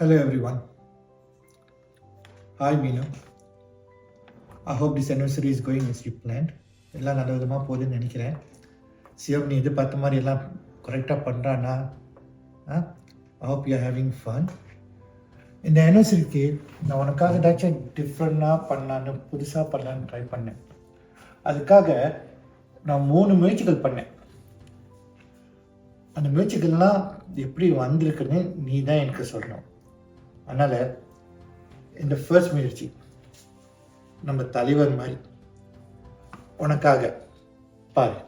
Hello everyone. Hi Meenu. I hope this anniversary is going as you planned. எல்லாம் நல்ல விதமாக போகுதுன்னு நினைக்கிறேன். சிவம் நீ எதிர்பார்த்த மாதிரி எல்லாம் கரெக்டாக பண்ணுறான்னா I hope you are having fun. இந்த anniversary-க்கு நான் உனக்காக ஏதாச்சும் டிஃப்ரெண்டாக பண்ணலான்னு புதுசாக பண்ணலான்னு ட்ரை பண்ணேன். அதுக்காக நான் 3 முயற்சிகள் பண்ணேன். அந்த முயற்சிகள்லாம் எப்படி வந்திருக்குன்னு நீ தான் எனக்கு சொல்லணும். அதனால் இந்த ஃபர்ஸ்ட் முயற்சி நம்ம தலைவர் மாதிரி உனக்காக பாரு.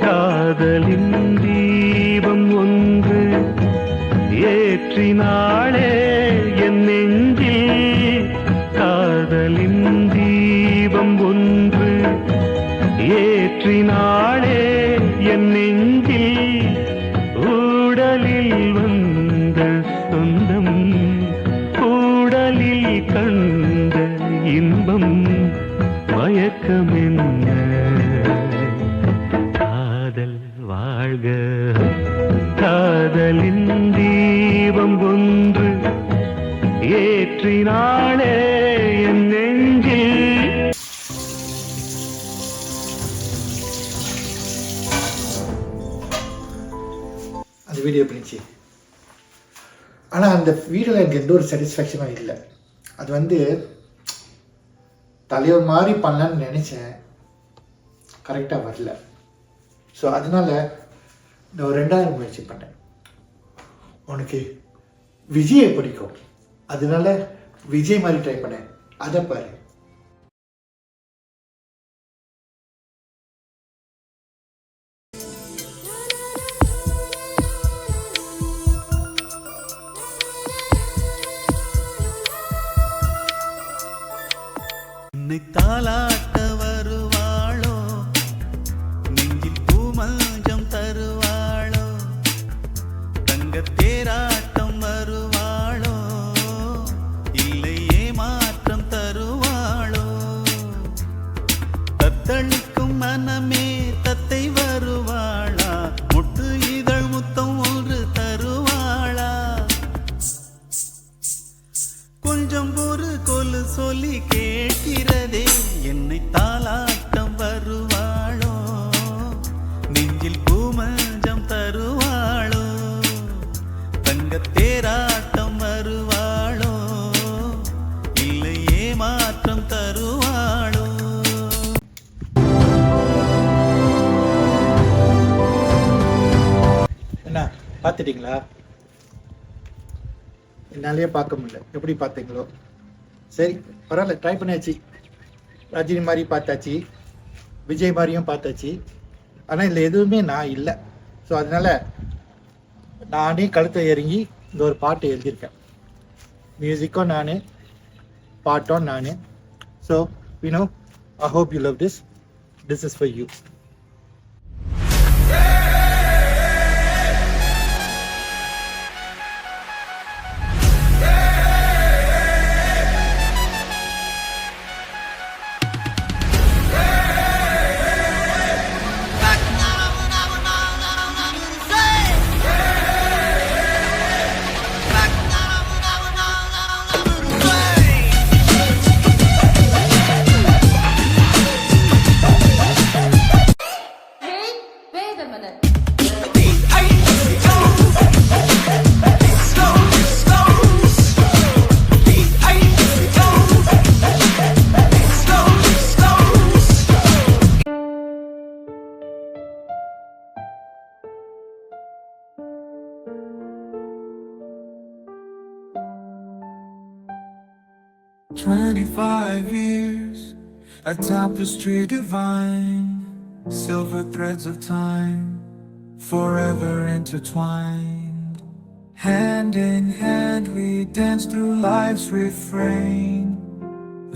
காதலின் தீபம் ஒன்று ஏற்றினாளே என் நெஞ்சில், காதலின் தீபம் ஒன்று ஏற்றினாளே என் நெஞ்சில், ஊடலில் வந்த சொந்தம் ஊடலில் கண்ட இன்பம் மயக்கம் என்ன, காதல் வாழ்க. காதலின் தீபம் ஒன்று ஏற்றினாளே என் நெஞ்சில். அந்த வீடியோ பிடிச்சி, ஆனால் அந்த வீடியோவில் எனக்கு எந்த ஒரு சாட்டிஸ்ஃபேக்ஷனும் இல்லை. அது தலைவர் மாதிரி பண்ணலான்னு நினச்சேன், கரெக்டாக வரல. ஸோ அதனால் நான் ஒரு 2வது முயற்சி பண்ணேன். உனக்கு விஜயை பிடிக்கும், அதனால விஜய் மாதிரி ட்ரை பண்ணேன். அதை பாரு. என்னை தாலாட்ட வருவாளோ, நெஞ்சில் பூமஞ்சம் தருவாளோ, தங்க தேராட்டம் வருவாளோ, இல்லை ஏமாற்றம் தருவாளோ, தத்தளிக்கும் மனமே தத்தை வருவாளா, முட்டு இதழ் முத்தம் ஒன்று தருவாளா, கொஞ்சம் ஒரு கொலு சொல்லி கேட்கிறதே, என்னை தாலாட்டம் வருவாளோ, நெஞ்சில் பூமஞ்சம் தருவாளோ, தங்க தேராட்டம் வருவாளோ, இல்லை ஏமாற்றம் தருவாளோ. என்ன பார்த்துட்டீங்களா? என்னாலேயே பார்க்க முடியல, எப்படி பார்த்தீங்களோ? சரி பரவாயில்ல, ட்ரை பண்ணியாச்சு. ரஜினி மாதிரி பார்த்தாச்சு, விஜய் மாதிரியும் பார்த்தாச்சு, ஆனால் இதில் எதுவுமே நான் இல்லை. ஸோ அதனால் நானே கழுத்தை இறங்கி இந்த ஒரு பாட்டு எழுதியிருக்கேன். மியூசிக்கும் நான், பாட்டும் நான். So I hope you love this. This is for you. "25 years, a tapestry divine, silver threads of time, forever intertwined. Hand in hand we dance through life's refrain.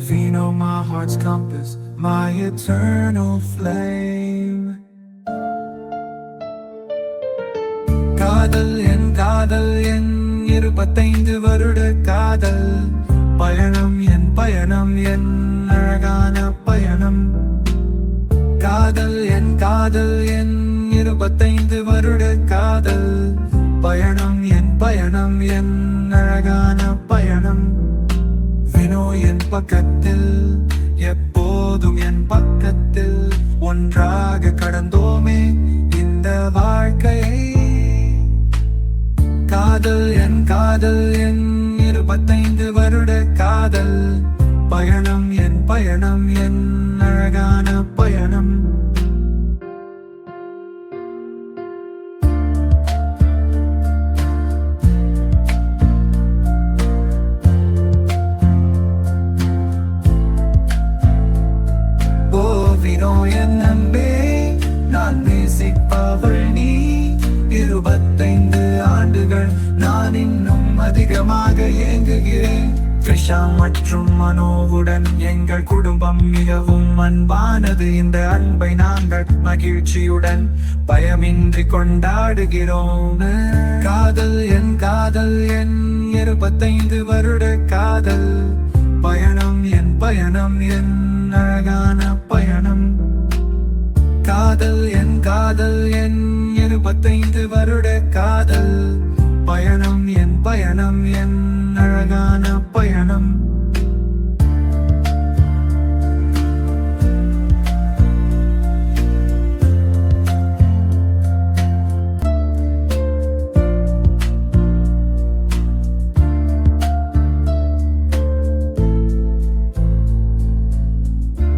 Vino, my heart's compass, my eternal flame. காதல் என் 25 வருட காதல் பயணம் என் அழகான பயணம். காதல் என் 25 வருட காதல் பயணம் என் அழகான பயணம். வினோ என் பக்கத்தில் எப்போதும் என் பக்கத்தில் ஒன்றாக கடந்தோமே இந்த வாழ்க்கையை. காதல் என் 25 வருட காதல் பயணம் என் அழகான பயணம். வினோ என் நம்பே நான் நேசிப்பவள் நீ. 25 ஆண்டுகள் நான் இன்னும் அதிகமாக ஏங்குகிறேன். கிருஷா மற்றும் மனோவுடன் எங்கள் குடும்பம் மிகவும் அன்பானது. இந்த அன்பை நாங்கள் மகிழ்ச்சியுடன் பயமின்றி கொண்டாடுகிறோம். காதல் என் 25 வருட காதல் பயணம் என் அழகான பயணம். காதல் என் 25 வருட காதல் பயணம் என் அழகான பயணம்.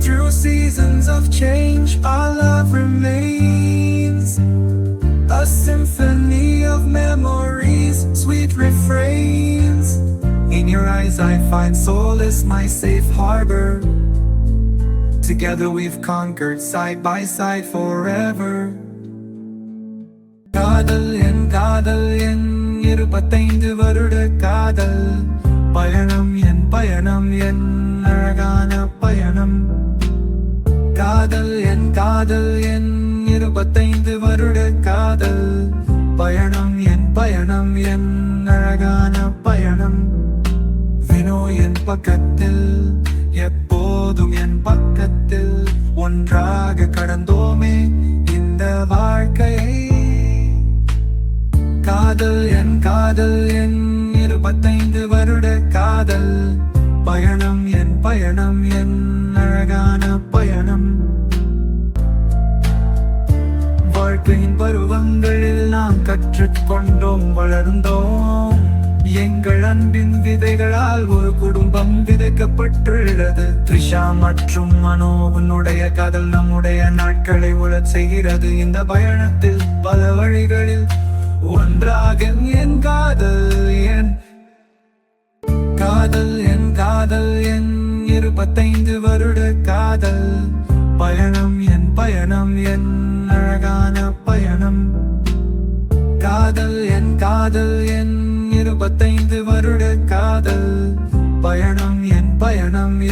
Through seasons of change, our love remains a symphony of memories, sweet refrains. In your eyes I find solace, my safe harbor. Together we've conquered side by side forever. காதல் என் 25 வருட காதல் பயணம் என் அழகான பயணம். காதல் என் 25 வருட காதல் பயணம் என் அழகான பயணம். வினோ என் பக்கத்தில் எப்போதும் என் பக்கத்தில் ஒன்றாக கடந்தோமே இந்த வாழ்க்கையை. காதல் என் 25 வருட காதல் பயணம் என் அழகான பயணம். வாழ்க்கையின் பருவங்களில் நாம் கற்றுக்கொண்டோம் வளர்ந்தோம். எங்கள் அன்பின் விதைகளால் ஒரு குடும்பம் விதைக்கப்பட்டுள்ளது. த்ரிஷா மற்றும் மனோவனுடைய காதல் நம்முடைய நாட்களை உழச் செய்கிறது. இந்த பயணத்தில் பல வழிகளில் ஒன்றாக என் காதல் என் 25 வருட காதல் பயணம் என் அழகான பயணம். காதல் என் 25 வருட காதல் பயணம்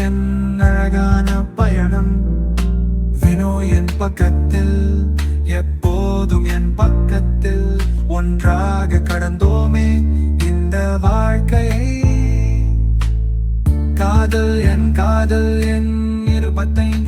என் அழகான பயணம். வினோ என் பக்கத்தில் எப்போதும் என் பக்கத்தில் ஒன்றாக கடந்தோமே இந்த வாழ்க்கையை. காதல் என் 25